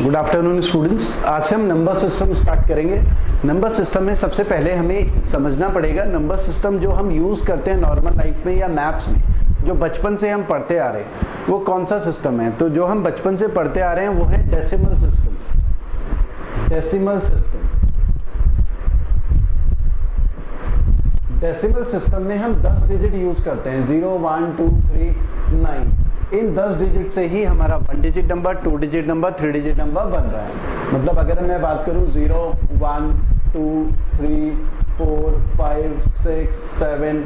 Good afternoon students. आज से हम नंबर सिस्टम स्टार्ट करेंगे। नंबर सिस्टम में सबसे पहले हमें समझना पड़ेगा नंबर सिस्टम जो हम यूज करते हैं नॉर्मल लाइफ में या मैथ्स में, जो बचपन से हम पढ़ते आ रहे हैं वो कौन सा सिस्टम है। तो जो हम बचपन से पढ़ते आ रहे हैं वो है decimal system. Decimal system, decimal system में हम 10 डिजिट यूज करते हैं, 0 1 2 3 9। इन 10 डिजिट से ही हमारा 1 digit number, 2 digit number, 3 digit number बन रहा है। मतलब अगर मैं बात करूं 0 1 2 3 4 5 6 7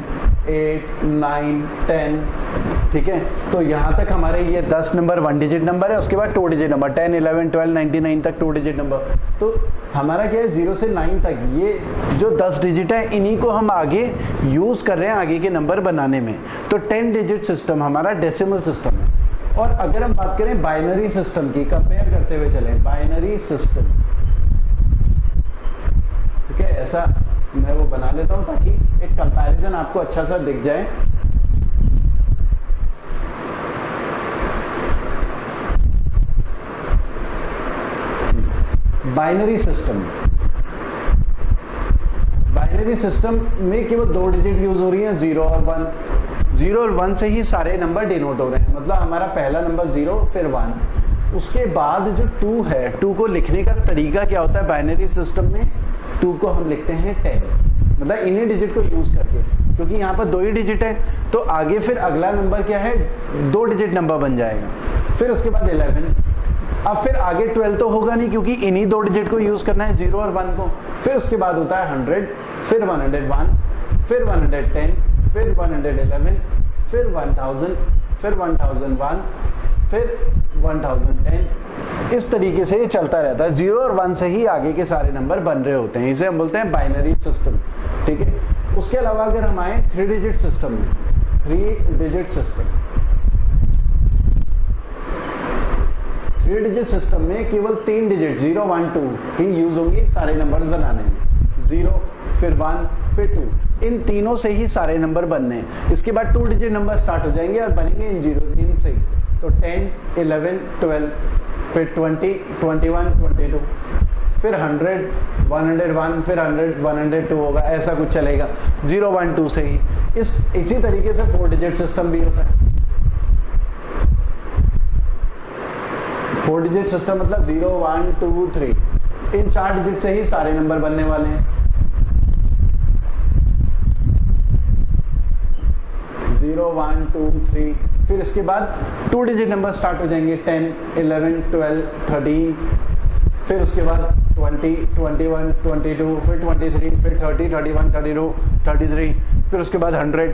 8 9 10, ठीक है। तो यहाँ तक हमारे ये 10 नंबर 1 डिजिट नंबर है। उसके बाद 2 डिजिट नंबर 10 11 12 99 तक 2 डिजिट नंबर। तो हमारा क्या है 0 से 9 तक ये जो 10 डिजिट है इन्हीं को हम आगे यूज कर रहे हैं आगे के नंबर बनाने में। तो 10 डिजिट सिस्टम हमारा डेसिमल सिस्टम है। और अगर हम बात करें बाइनरी सिस्टम की, कंपेयर करते हुए चले बाइनरी सिस्टम, ठीक है, ऐसा मैं वो बना लेता हूं ताकि एक कंपैरिजन आपको अच्छा सा दिख जाए। बाइनरी सिस्टम, बाइनरी सिस्टम में केवल 2 डिजिट यूज हो रही है, 0 और 1। 0 और 1 से ही सारे नंबर डिनोट हो रहे हैं। मतलब हमारा पहला नंबर 0 फिर 1, उसके बाद जो 2 है, 2 को लिखने का तरीका क्या होता है बाइनरी सिस्टम में, 2 को हम लिखते हैं 10। मतलब इन्हीं डिजिट को यूज करके, क्योंकि यहाँ पर 2 ही डिजिट है तो आगे फिर अगला नंबर क्या है 2 डिजिट नंबर बन जाएगा। फिर उसके बाद 11, अब फिर आगे 12 तो होगा नहीं क्योंकि इन्हीं 2 डिजिट को यूज करना है 0 और 1 को। फिर उसके बाद होता है 100, फिर 101, फिर 110, फिर 111, फिर 1000, फिर 1001, फिर 1010। इस तरीके से ये चलता रहता है। 0 और 1 से ही आगे के सारे नंबर बन रहे होते हैं। इसे हम बोलते हैं बाइनरी सिस्टम, ठीक है। उसके अलावा अगर हम आए 3 डिजिट सिस्टम में, 3 डिजिट सिस्टम, 3 डिजिट सिस्टम में केवल 3 डिजिट 0 1 2 ही यूज होंगे सारे नंबर्स बनाने में। 0 फिर 1 फिर 2, इन तीनों से ही सारे नंबर बनने हैं। इसके बाद 2 डिजिट नंबर स्टार्ट हो जाएंगे और बनेंगे इन 0 इन से ही। तो 10 11 12, फिर 20 21 22, फिर 100 101, फिर 100 102 होगा, ऐसा कुछ चलेगा 0 1 2 से ही। इसी तरीके से 4 डिजिट सिस्टम भी होता है। 4 डिजिट सिस्टम मतलब 0 1 2 3, इन 4 डिजिट से ही सारे नंबर बनने वाले हैं। 0 1 2 3, फिर इसके बाद 2 डिजिट नंबर स्टार्ट हो जाएंगे 10 11 12 13, फिर उसके बाद 20 21 22, फिर 23, फिर 30 31 32 33, फिर उसके बाद 100।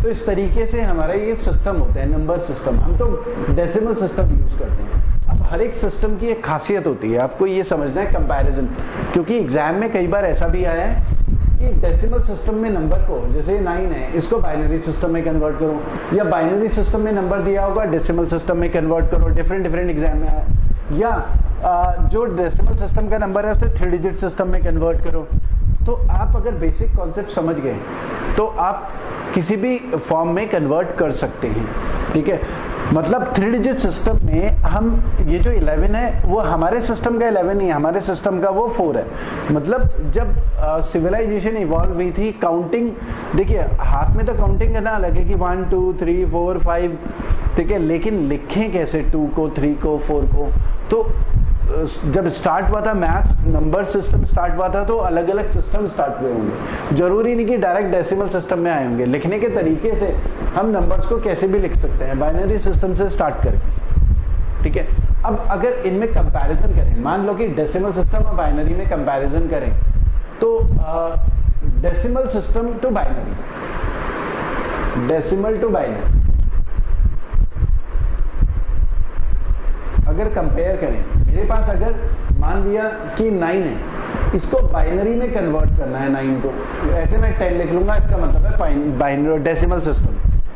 तो इस तरीके से हमारा ये सिस्टम होता है नंबर सिस्टम। हम तो डेसिमल सिस्टम यूज करते हैं। अब हर एक सिस्टम की एक खासियत होती है, आपको ये समझना है कंपैरिजन, क्योंकि एग्जाम में कई बार ऐसा भी आया है कि डेसिमल सिस्टम में नंबर को, जैसे 9 है, इसको बाइनरी सिस्टम में कन्वर्ट करो, या बाइनरी सिस्टम में नंबर दिया होगा डेसिमल सिस्टम में कन्वर्ट करो। डिफरेंट एग्जाम में आया। या जो डेसिमल सिस्टम का नंबर है उसे 3 डिजिट सिस्टम में कन्वर्ट करो। तो आप अगर बेसिक कॉन्सेप्ट समझ गए तो आप किसी भी फॉर्म में कन्वर्ट कर सकते हैं, ठीक है। मतलब 3 डिजिट सिस्टम में हम ये जो 11 है वो हमारे सिस्टम का 11 नहीं है, हमारे सिस्टम का वो 4 है। मतलब जब सिविलाइजेशन इवॉल्व हुई थी, काउंटिंग, देखिए हाथ में तो काउंटिंग करना अलग है कि 1 2 3 4 5, ठीक है, लेकिन लिखें कैसे 2 को 3 को 4 को। तो जब स्टार्ट हुआ था मैथ्स, नंबर सिस्टम स्टार्ट हुआ था तो अलग अलग सिस्टम स्टार्ट हुए होंगे। जरूरी नहीं कि डायरेक्ट डेसिमल सिस्टम में आए होंगे। लिखने के तरीके से हम नंबर्स को कैसे भी लिख सकते हैं, बाइनरी सिस्टम से स्टार्ट करके, ठीक है। अब अगर इनमें कंपैरिजन करें, मान लो कि डेसिमल सिस्टम और बाइनरी में कंपैरिजन करें, तो decimal system to binary, decimal to binary अगर कंपेयर करें, मेरे पास अगर मान लिया कि 9 है, इसको बाइनरी में कन्वर्ट करना है 9 को, ऐसे मैं 10 लिख लूंगा, इसका मतलब है बाइनरी डेसिमल सिस्टम।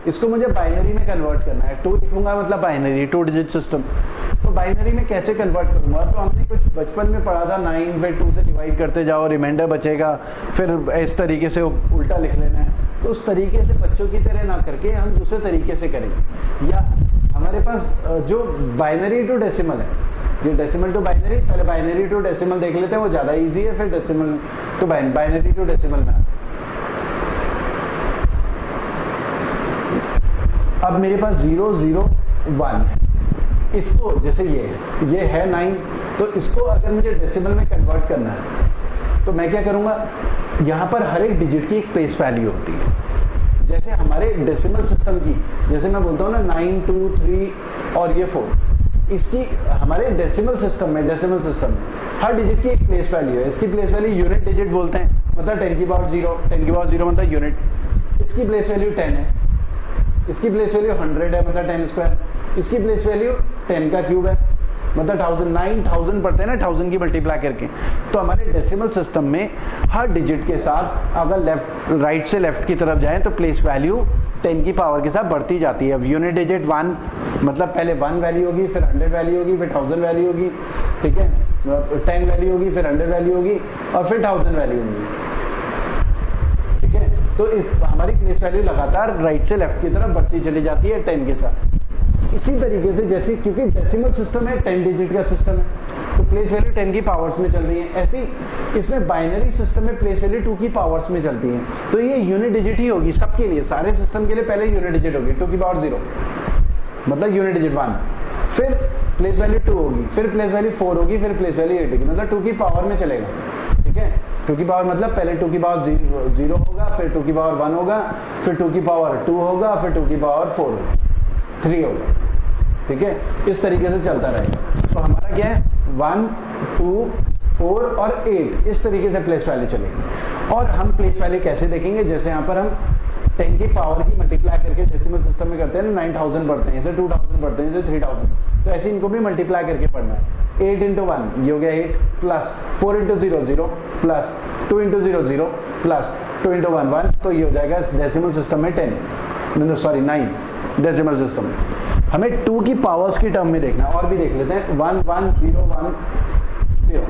इसको मुझे बाइनरी में कन्वर्ट करना है, 2 लिखूंगा मतलब बाइनरी 2 डिजिट सिस्टम। तो बाइनरी में कैसे कन्वर्ट करूंगा, तो हमने कुछ बचपन में पढ़ा था 9, फिर 2 से डिवाइड करते जाओ, रिमाइंडर बचेगा, फिर इस तरीके से उल्टा लिख लेना है। तो उस तरीके से बच्चों की तरह ना करके हम दूसरे तरीके से करेंगे। या हमारे पास जो बाइनरी टू डेसिमल है, ये डेसिमल टू बाइनरी, पहले बाइनरी टू डेसिमल देख लेते हैं, वो ज़्यादा इजी है, फिर decimal to binary to decimal में। अब मेरे पास 0 0 1 है, इसको जैसे ये है 9, तो इसको अगर मुझे डेसिमल में कन्वर्ट करना है तो मैं क्या करूँगा, यहाँ पर हर एक डिजिट की एक प्लेस वैल्यू होती है। जैसे हमारे डेसिमल सिस्टम की, जैसे मैं बोलता हूँ ना 9 2 3 और ये 4, इसकी हमारे डेसिमल सिस्टम में हर डिजिट की एक प्लेस वैल्यू है। इसकी प्लेस वैल्यू यूनिट डिजिट बोलते हैं, मतलब 10 की पावर 0 मतलब यूनिट। इसकी प्लेस वैल्यू 10 है, इसकी प्लेस वैल्यू 100 है, मतलब 10 स्क्वायर। इसकी प्लेस वैल्यू 10 का क्यूब है, मतलब 1000, 9000 पढ़ते हैं ना 1000 की मल्टीप्लाई करके। तो हमारे डेसिमल सिस्टम में हर डिजिट के साथ अगर राइट से लेफ्ट की तरफ जाएं तो प्लेस वैल्यू 10 की पावर के साथ बढ़ती जाती है। अब यूनिट डिजिट 1, मतलब पहले 1 वैल्यू होगी, फिर 100 वैल्यू होगी, फिर 1000 वैल्यू होगी, ठीक है, 10 वैल्यू होगी, फिर 100 वैल्यू होगी और फिर 1000 वैल्यू होगी, ठीक है। तो हमारी प्लेस वैल्यू लगातार राइट से लेफ्ट की तरफ बढ़ती चली जाती है 10 के साथ। इसी तरीके से जैसे, क्योंकि डेसिमल सिस्टम है 10 डिजिट का सिस्टम है, तो प्लेस वैल्यू 10 की पावर्स में चल रही है। ऐसी इसमें बाइनरी सिस्टम में प्लेस वैल्यू 2 की पावर्स में चलती है। तो ये यूनिट डिजिट ही होगी सबके लिए, सारे सिस्टम के लिए पहले यूनिट डिजिट होगी 2 की पावर 0, मतलब यूनिट डिजिट 1, फिर प्लेस वैल्यू 2 होगी, फिर प्लेस वैल्यू 4 होगी, फिर प्लेस वैल्यू 8 होगी, मतलब 2 की पावर में चलेगा, ठीक है। 2 की पावर मतलब पहले 2 की पावर 0 होगा, फिर 2 की पावर 1 होगा, फिर 2 की पावर 2 होगा, फिर 2 की पावर 4 होगा, 3 होगा, ठीक है। इस तरीके से चलता रहेगा। तो हमारा क्या है 1 2 4 और 8, इस तरीके से प्लेस वैल्यू चलेगी। और हम प्लेस वैल्यू कैसे देखेंगे, जैसे यहाँ पर हम 10 की पावर की मल्टीप्लाई करके डेसिमल सिस्टम में करते हैं ना, 9000 पढ़ते हैं, इसे 2000 पढ़ते हैं, इसे 3000, तो ऐसे इनको भी मल्टीप्लाई करके पढ़ना है। 8 × 1 ये हो गया 8, प्लस 4 × 0 0, प्लस 2 × 0 0, प्लस 2 × 1 1, तो ये हो जाएगा डेसिमल सिस्टम में 9 डेसिमल सिस्टम में। हमें 2 की पावर्स की टर्म में देखना, और भी देख लेते हैं 1 1 0 1 0,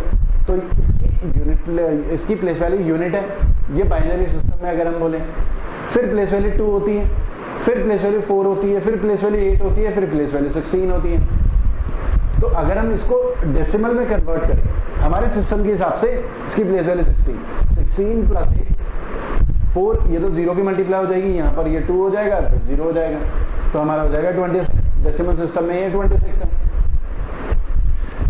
तो इसकी प्लेस वैल्यू यूनिट है, ये बाइनरी सिस्टम में अगर हम बोले। फिर प्लेस वैल्यू 2 होती है, फिर प्लेस वैल्यू 4 होती है, फिर प्लेस वैल्यू 8 होती है, फिर प्लेस वैल्यू 16 होती है। तो अगर हम इसको डेसिमल में कन्वर्ट करें हमारे सिस्टम के हिसाब से, इसकी प्लेस वैल्यू 16 प्लस 8 4, ये तो 0 की मल्टीप्लाई हो जाएगी, यहाँ पर ये 2 हो जाएगा, फिर 0 हो जाएगा, तो हमारा हो जाएगा 26। डेसिमल सिस्टम में ये 26 है।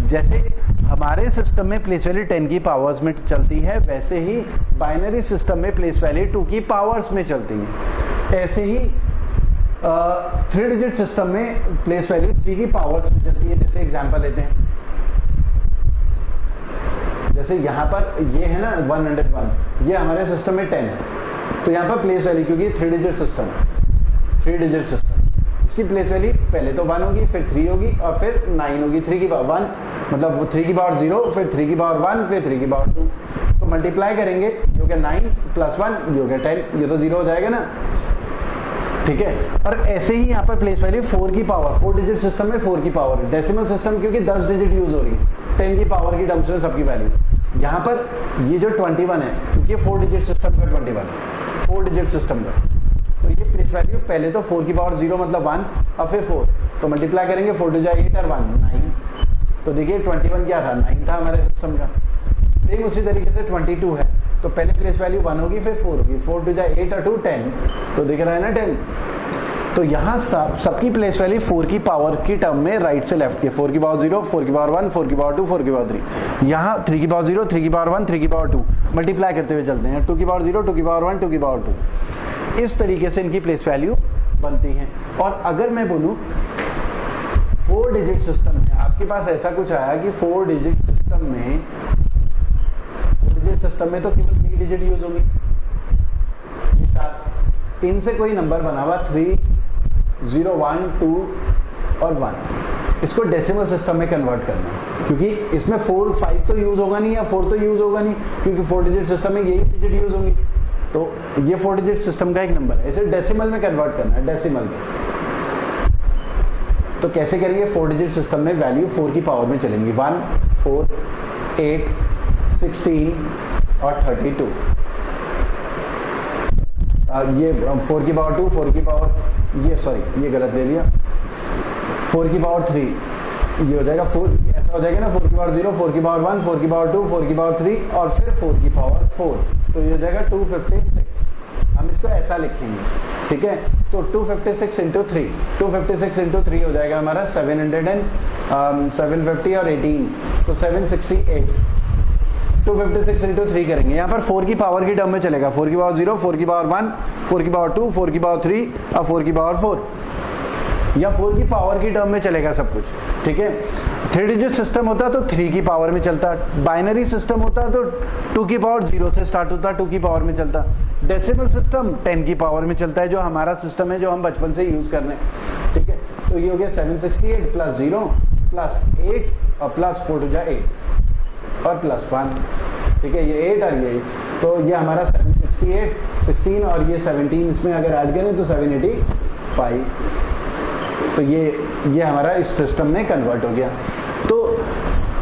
जैसे हमारे सिस्टम में प्लेस वैल्यू 10 की पावर्स में चलती है, वैसे ही बाइनरी सिस्टम में प्लेस वैल्यू 2 की पावर्स में चलती है। ऐसे ही 3 डिजिट सिस्टम में प्लेस वैल्यू 3 की पावर्स में चलती है। जैसे एग्जांपल लेते हैं, जैसे यहाँ पर ये है ना 101, ये हमारे सिस्टम में 10 है, तो यहाँ पर प्लेस वैल्यू, क्योंकि 3 डिजिट सिस्टम है, 3 डिजिट सिस्टम, इसकी प्लेस वैल्यू पहले तो 1 होगी, फिर 3 होगी और फिर 9 होगी। 3 की पावर 1 मतलब 3 की पावर 0, फिर 3 की पावर 1, फिर 3 की पावर 2, तो मल्टीप्लाई करेंगे, ये हो गया 9 प्लस 1, ये हो गया 10, ये तो 0 हो जाएगा ना, ठीक है। और ऐसे ही यहाँ पर प्लेस वैल्यू 4 की पावर, 4 डिजिट सिस्टम में 4 की पावर, डेसिमल सिस्टम क्योंकि 10 डिजिट यूज हो रही है, 10 की पावर की टर्म्स में सबकी वैल्यू। यहाँ पर ये जो 21 है, क्योंकि 4 डिजिट सिस्टम का 21 है, 4 डिजिट सिस्टम का, तो ये प्लेस वैल्यू पहले तो 4 की पावर 0 मतलब 1 और फिर 4, तो मल्टीप्लाई करेंगे 4 टू 8 और 1 9, तो देखिए 21 क्या था, 9 था हमारे सिस्टम का। सेम उसी तरीके से 22 है, तो पहले प्लेस वैल्यू 1 होगी, फिर 4 होगी, 4 टू 8 और 2 10, तो दिख रहा है ना 10। तो यहाँ सबकी प्लेस वैल्यू 4 की पावर की टर्म में राइट से लेफ्ट के, 4 की पावर 0, 4 की पावर 1, 4 की पावर 2, 4 की पावर 3, यहाँ 3 की पावर 0, 3 की पावर 1, 3 की पावर 2, मल्टीप्लाई करते हुए चलते हैं, 2 की पावर 0, 2 की पावर 1, 2 की पावर 2, इस तरीके से इनकी प्लेस वैल्यू बनती है। और अगर मैं बोलूँ 4 डिजिट सिस्टम में आपके पास ऐसा कुछ आया कि 4 डिजिट सिस्टम में तो केवल 3 डिजिट यूज होंगी, ये 4, इनसे कोई नंबर बना हुआ 3 0 1 2 और 1, इसको डेसिमल सिस्टम में कन्वर्ट करना है, क्योंकि इसमें 4 5 तो यूज होगा नहीं या 4 तो यूज होगा नहीं, क्योंकि 4 डिजिट सिस्टम में यही डिजिट यूज होंगी, तो ये 4 डिजिट सिस्टम का एक नंबर है, इसे डेसिमल में कन्वर्ट करना है, डेसिमल में। तो कैसे करेंगे, 4 डिजिट सिस्टम में वैल्यू 4 की पावर में चलेंगी, 1 4 8 16 और 32, ये 4 की पावर 2, 4 की पावर, ये सॉरी ये गलत ले लिया, 4 की पावर 3, ये हो जाएगा 4, ऐसा हो जाएगा ना, 4 की पावर 0, 4 की पावर 1, 4 की पावर 2, 4 की पावर 3 और फिर 4 की पावर 4, तो ये हो जाएगा 256। हम इसको ऐसा लिखेंगे, ठीक है। तो 256 इंटू 3, 256 इंटू 3 हो जाएगा हमारा 750 और 18, तो 768। 256 इंटू 3 करेंगे, यहाँ पर 4 की पावर की टर्म में चलेगा, 4 की पावर 0, 4 की पावर 1, 4 की पावर 2, 4 की पावर 3 और 4 की पावर 4, या 4 की पावर की टर्म में चलेगा सब कुछ, ठीक है। 3 डिजिट सिस्टम होता तो 3 की पावर में चलता, बाइनरी सिस्टम होता तो 2 की पावर 0 से स्टार्ट होता, 2 की पावर में चलता, डेसिमल सिस्टम 10 की पावर में चलता है, जो हमारा सिस्टम है जो हम बचपन से यूज कर रहे हैं, ठीक है। तो ये हो गया 768 प्लस 0 प्लस 8 और प्लस 4 टू जा 8 और प्लस 1, ठीक है, ये 8 और ये 8, तो ये हमारा 768, 16 और ये 17 इसमें अगर ऐड करें तो 785, तो ये हमारा इस सिस्टम में कन्वर्ट हो गया। तो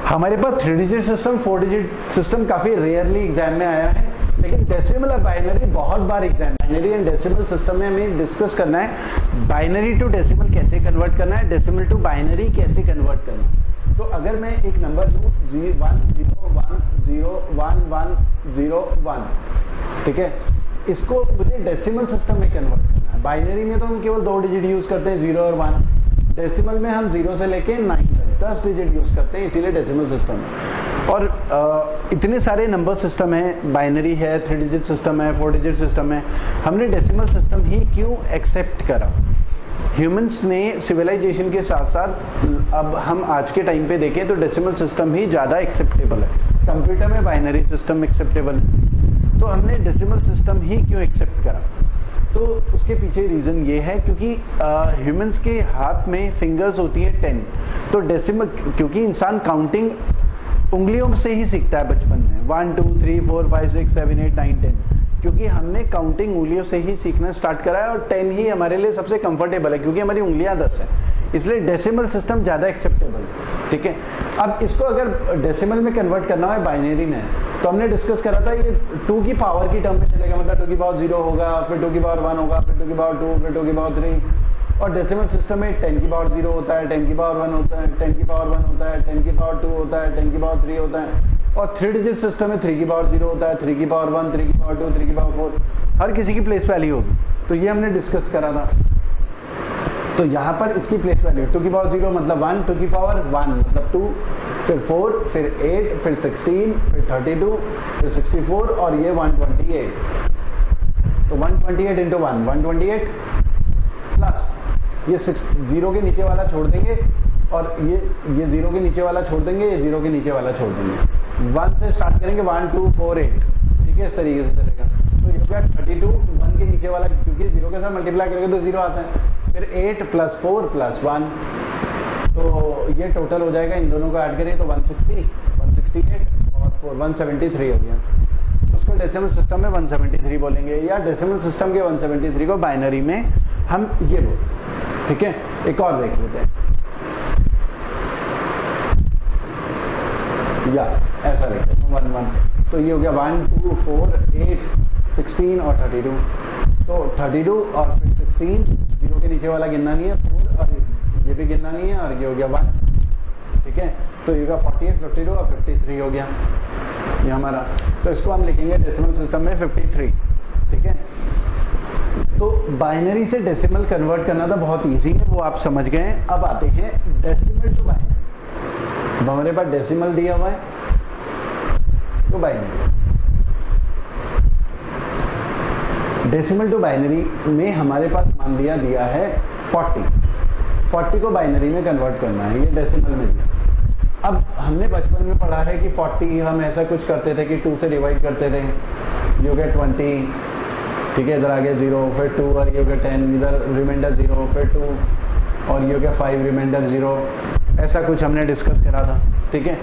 हमारे पास 3 डिजिट सिस्टम, 4 डिजिट सिस्टम काफी रेयरली एग्जाम में आया है, लेकिन डेसिमल और बाइनरी बहुत बार exam, binary and decimal system में हमें डिस्कस करना है, बाइनरी टू डेसिमल कैसे कन्वर्ट करना है, डेसिमल टू बाइनरी कैसे कन्वर्ट करना है। तो अगर मैं एक नंबर दूं 101011101, ठीक है, इसको मुझे डेसिमल सिस्टम में कन्वर्ट करना है। बाइनरी में तो हम केवल 2 डिजिट यूज करते हैं, 0 और 1, डेसिमल में हम 0 से लेके 9 तक 10 डिजिट यूज करते हैं, इसीलिए डेसिमल सिस्टम है। और इतने सारे नंबर सिस्टम है, बाइनरी है, 3 डिजिट सिस्टम है, 4 डिजिट सिस्टम है, हमने डेसिमल सिस्टम ही क्यों एक्सेप्ट करा? ह्यूमंस ने सिविलाइजेशन के साथ साथ अब हम आज के टाइम पे देखें तो डेसिमल सिस्टम ही ज़्यादा एक्सेप्टेबल है, कंप्यूटर में बाइनरी सिस्टम एक्सेप्टेबल है, तो हमने डेसिमल सिस्टम ही क्यों एक्सेप्ट करा? तो उसके पीछे रीज़न ये है क्योंकि ह्यूमंस के हाथ में फिंगर्स होती है 10, तो डेसिमल, क्योंकि इंसान काउंटिंग उंगलियों से ही सीखता है बचपन में, 1 2 3 4 5 6 7 8 9 10, क्योंकि हमने काउंटिंग उंगलियों से ही सीखना स्टार्ट करा है, और 10 ही हमारे लिए सबसे कंफर्टेबल है क्योंकि हमारी उंगलियां 10 है, इसलिए डेसिमल सिस्टम ज़्यादा एक्सेप्टेबल है, ठीक है। अब इसको अगर डेसिमल में कन्वर्ट करना है बाइनरी में, तो हमने डिस्कस करा था ये 2 की पावर की टर्म में चलेगा, मतलब 2 की पावर 0 होगा, फिर 2 की पावर 1 होगा, फिर 2 की पावर 2, फिर 2 की पावर 3, और डेसिमल सिस्टम में 10 की पावर 0 होता है, 10 की पावर 1 होता है, 10 की पावर 1 होता है, 10 की पावर 2 होता है, 10 की पावर 3 होता है, और 3 डिजिट सिस्टम में 3 की पावर 0 होता है, 3 की पावर 1, 3 की पावर 2, 3 की पावर 4, हर किसी की प्लेस वैल्यू होगी, तो ये हमने डिस्कस करा था। तो यहाँ पर इसकी प्लेस वैल्यू 2 की पावर 0 मतलब 1, 2 की पावर 1 मतलब 2, फिर 4, फिर 8, फिर 16, फिर 32, फिर 64 और ये 128, तो 128 इंटू 1 128 प्लस ये 0 के नीचे वाला छोड़ देंगे, और ये 0 के नीचे वाला छोड़ देंगे, ये 0 के नीचे वाला छोड़ देंगे, 1 से स्टार्ट करेंगे 1 2 4 8, ठीक है, इस तरीके से चलेगा। तो ये हो गया 32, 1 के नीचे वाला क्योंकि 0 के साथ मल्टीप्लाई करेंगे तो 0 आता है, फिर 8 प्लस 4 प्लस 1, तो ये टोटल हो जाएगा, इन दोनों को ऐड करें तो 160, 168 और 4 173 हो गया। तो उसको डेसिमल सिस्टम में 173 बोलेंगे, या डेसिमल सिस्टम के 173 को बाइनरी में हम ये बोलते हैं, ठीक है। एक और देख लेते हैं, या ऐसा लिखते हैं 1 1, तो ये हो गया 1 2 4 8 16 और 32, तो 32 और फिर 16, 0 के नीचे वाला गिनना नहीं है, 4 और ये भी गिनना नहीं है, और ये हो गया 1, ठीक है। तो ये होगा 48 52 और 53 हो गया ये हमारा, तो इसको हम लिखेंगे डेसिमल सिस्टम में 53, ठीक है। तो बाइनरी से डेसिमल कन्वर्ट करना तो बहुत इजी है, वो आप समझ गए। अब आते हैं डेसिमल टू बाइनरी। अब हमारे पास डेसिमल दिया हुआ है तो बाइनरी, डेसिमल टू बाइनरी में हमारे पास मान लिया दिया है 40 को बाइनरी में कन्वर्ट करना है, ये डेसिमल में दिया। अब हमने बचपन में पढ़ा है कि 40 हम ऐसा कुछ करते थे कि 2 से डिवाइड करते थे, ये हो गया 20, ठीक है, इधर आ गया 0, फिर 2 और ये हो गया 10, इधर रिमाइंडर 0, फिर 2 और ये हो गया 5 रिमाइंडर 0, ऐसा कुछ हमने डिस्कस करा था, ठीक है।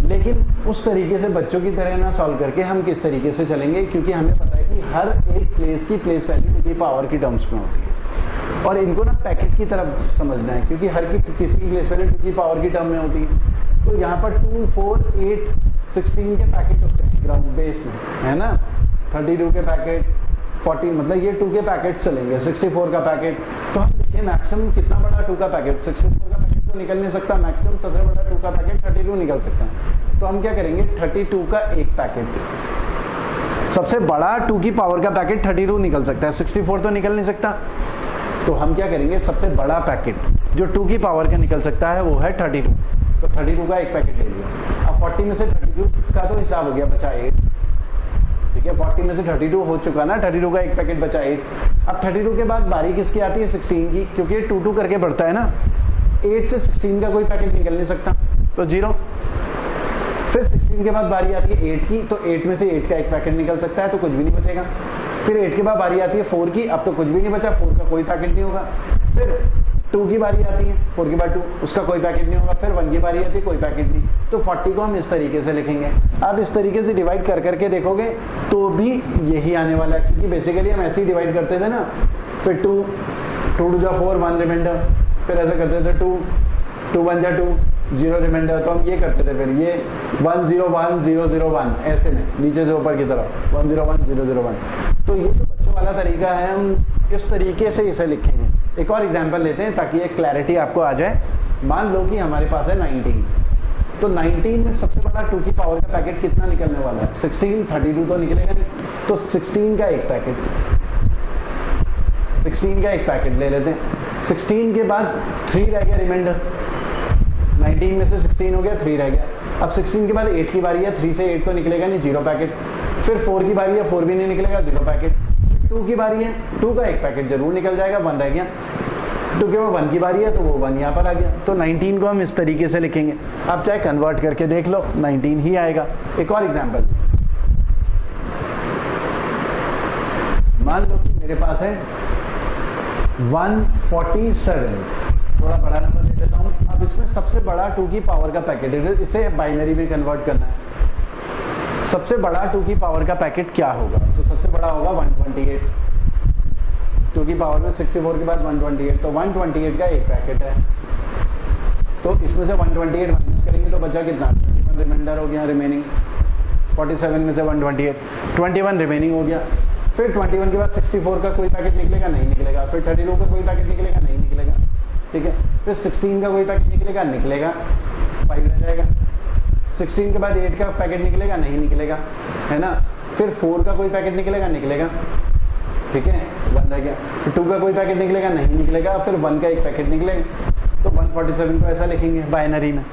लेकिन उस तरीके से बच्चों की तरह ना सॉल्व करके हम किस तरीके से चलेंगे, क्योंकि हमें पता है कि हर एक प्लेस की प्लेस वैल्यू की पावर की टर्म्स में होती है, और इनको ना पैकेट की तरफ समझना है, क्योंकि हर किसी की प्लेस वैल्यू 2 की पावर की टर्म में होती है। तो यहाँ पर 2 4 8 16 के पैकेट होते हैं ग्राउंड बेस में, है ना, 32 के पैकेट, 40 मतलब ये 2 के पैकेट चलेंगे, 64 का पैकेट, तो हम ये मैक्सिमम कितना बड़ा 2 का पैकेट, 64 का पैकेट तो निकल नहीं सकता, मैक्सिमम सबसे बड़ा 2 का पैकेट 32 निकल सकता है। तो हम क्या करेंगे, 32 का एक पैकेट, सबसे बड़ा 2 की पावर का पैकेट 32 निकल सकता है, 64 तो निकल नहीं सकता। तो हम क्या करेंगे, सबसे बड़ा पैकेट जो 2 की पावर का निकल सकता है वो है 32, तो 32 का एक पैकेट ले लिया। अब 40 में से 32 का तो हिसाब हो गया, बचा 8, ठीक है, 40 में से 32 हो चुका ना, 32 का एक पैकेट बचा 8। अब 32 के बाद बारी किसकी आती है, 16 की, क्योंकि 2 करके बढ़ता है ना, 8 से 16 का कोई पैकेट निकल नहीं सकता, तो 0। फिर 16 के बाद बारी आती है 8 की, तो 8 में से 8 का एक पैकेट निकल सकता है, तो कुछ भी नहीं बचेगा। फिर 8 के बाद बारी आती है 4 की, अब तो कुछ भी नहीं बचा, 4 का कोई पैकेट नहीं होगा। फिर 2 की बारी आती है, 4 के बाद 2, उसका कोई पैकेट नहीं होगा। फिर 1 की बारी आती है, कोई पैकेट नहीं। तो 40 को हम इस तरीके से लिखेंगे। अब इस तरीके से डिवाइड कर करके देखोगे तो भी यही आने वाला है, क्योंकि बेसिकली हम ऐसे ही डिवाइड करते थे ना, फिर 2 2 2 4 1 रिमाइंडर, फिर ऐसे करते थे 2 2 1 2 0 रिमाइंडर। तो हम ये करते थे, फिर ये 1 0 1 0 0 1 ऐसे में नीचे से ऊपर की तरफ 1 0 1 0 0 1। तो ये तो बच्चों वाला तरीका है, हम इस तरीके से इसे लिखेंगे। एक और एग्जांपल लेते हैं ताकि एक क्लैरिटी आपको आ जाए। मान लो कि हमारे पास है 19, तो 19 में सबसे बड़ा 2 की पावर का पैकेट कितना निकलने वाला है, 16, 32 तो निकलेगा नहीं, तो 16 का एक पैकेट, 16 का एक पैकेट ले लेते हैं। 16 के बाद 3 रह गया रिमाइंडर, 19 में से 16 हो गया, 3 रह गया। अब 16 के बाद 8 की बारी है, 3 से 8 तो निकलेगा नहीं, 0 पैकेट। फिर 4 की बारी है, 4 भी नहीं निकलेगा, 0 पैकेट। 2 की बारी है, 2 का एक पैकेट जरूर निकल जाएगा, 1 रह गया। 2 के बाद 1 की बारी है, तो वो 1 यहाँ पर आ गया। तो 19 को हम इस तरीके से लिखेंगे। आप चाहे कन्वर्ट करके देख लो, 19 ही आएगा। एक और एग्जाम्पल, मान लो कि मेरे पास है 147, थोड़ा बड़ा नंबर ले लेता हूँ। अब इसमें सबसे बड़ा 2 की पावर का पैकेट है, इसे बाइनरी में कन्वर्ट करना है। सबसे बड़ा 2 की पावर का पैकेट क्या होगा, तो सबसे बड़ा होगा 128, 2 की पावर में 64 के बाद 128, तो 128 का एक पैकेट है। तो इसमें से 128 माइनस करेंगे तो बचा कितना, 21 रिमाइंडर हो गया, रिमेनिंग 47 में से 128, 21 रिमेनिंग हो गया। फिर 21 के बाद 64 का कोई पैकेट निकलेगा, नहीं निकलेगा। फिर 32 का कोई पैकेट निकलेगा, नहीं निकलेगा, ठीक है। फिर 16 का कोई पैकेट निकलेगा, निकलेगा, 5 रह जाएगा। 16 के बाद 8 का पैकेट निकलेगा, नहीं निकलेगा, है ना। फिर 4 का कोई पैकेट निकलेगा, निकलेगा, ठीक है, 1 रह गया। फिर 2 का कोई पैकेट निकलेगा, नहीं निकलेगा। फिर 1 का एक पैकेट निकलेगा। तो 147 को ऐसा लिखेंगे बाइनरी में,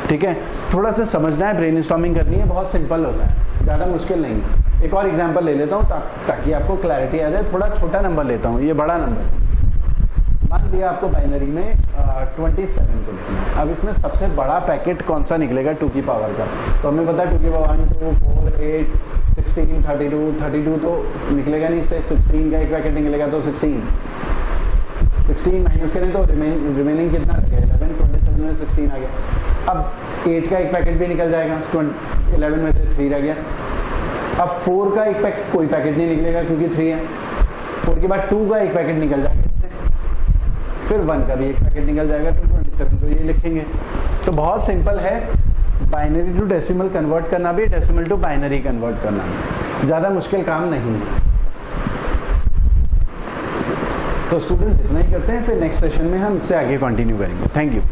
ठीक है। थोड़ा सा समझना है, ब्रेनस्टॉर्मिंग करनी है, बहुत सिंपल होता है, ज़्यादा मुश्किल नहीं है। एक और एग्जांपल ले लेता हूँ ताकि आपको क्लैरिटी आ जाए। थोड़ा छोटा नंबर लेता हूँ, ये बड़ा नंबर है। मान लिया आपको बाइनरी में 27 को लिखना है। अब इसमें सबसे बड़ा पैकेट कौन सा निकलेगा 2 की पावर का, तो हमें पता है 2 की पावर 1 2 4 8 16 32 तो निकलेगा नहीं, 16 का एक पैकेट निकलेगा, तो 16 माइनस करें तो रिमेनिंग कितना रह गया, 11, 27 में 16 आ गया। अब 8 का एक पैकेट भी निकल जाएगा, 11 में से 3 रह गया। अब 4 का एक पैकेट, कोई पैकेट नहीं निकलेगा क्योंकि 3 है। 4 के बाद 2 का एक पैकेट निकल जाएगा इससे, फिर 1 का भी एक पैकेट निकल जाएगा, तो 27 तो ये लिखेंगे। तो बहुत सिंपल है, बाइनरी टू डेसिमल कन्वर्ट करना भी, डेसिमल टू बाइनरी कन्वर्ट करना भी, ज़्यादा मुश्किल काम नहीं है। तो स्टूडेंट्स इतना ही करते हैं, फिर नेक्स्ट सेशन में हम इससे आगे कंटिन्यू करेंगे। Thank you.